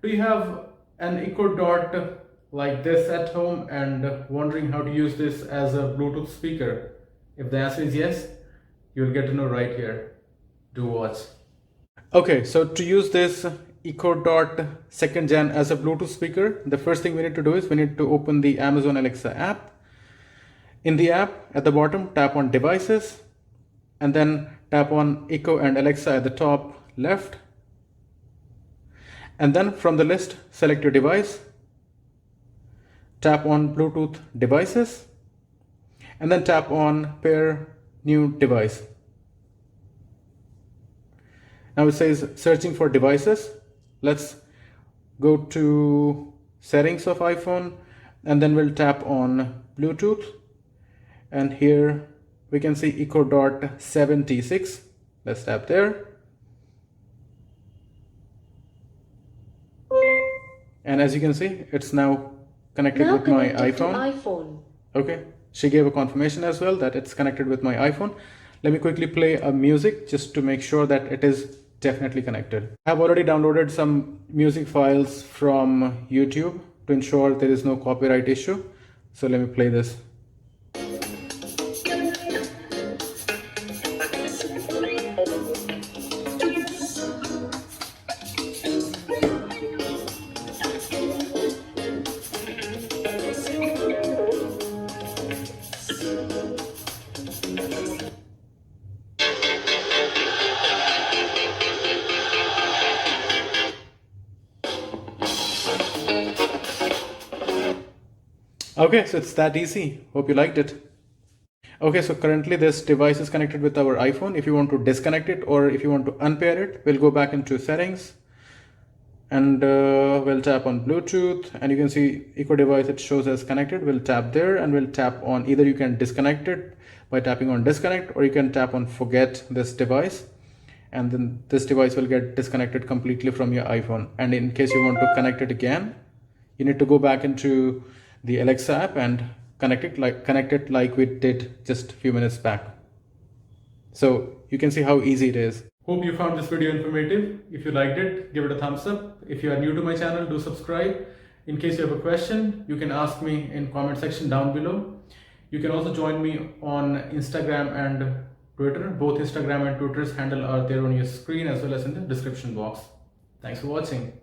Do you have an Echo Dot like this at home and wondering how to use this as a Bluetooth speaker? If the answer is yes, you'll get to know right here. Do watch. Okay, so to use this Echo Dot second gen as a Bluetooth speaker, the first thing we need to do is we need to open the Amazon Alexa app. In the app, at the bottom, tap on Devices, and then tap on Echo and Alexa at the top left. And then from the list, select your device, tap on Bluetooth devices, and then tap on pair new device. Now it says searching for devices. Let's go to settings of iPhone, and then we'll tap on Bluetooth. And here we can see Echo Dot 76. Let's tap there. And as you can see, it's now connected with my iPhone. Okay, she gave a confirmation as well that it's connected with my iPhone. Let me quickly play a music just to make sure that it is definitely connected. I've already downloaded some music files from YouTube to ensure there is no copyright issue. So let me play this. Okay, so it's that easy. Hope you liked it. Okay, so currently this device is connected with our iPhone. If you want to disconnect it or if you want to unpair it, we'll go back into settings and we'll tap on Bluetooth, and you can see Echo device, it shows as connected. We'll tap there and we'll tap on, either you can disconnect it by tapping on disconnect, or you can tap on forget this device, and then this device will get disconnected completely from your iPhone. And in case you want to connect it again, you need to go back into the Alexa app and connect it like we did just a few minutes back. So you can see how easy it is. Hope you found this video informative. If you liked it, give it a thumbs up. If you are new to my channel, do subscribe. In case you have a question, you can ask me in comment section down below. You can also join me on Instagram and Twitter. Both Instagram and Twitter's handle are there on your screen as well as in the description box. Thanks for watching.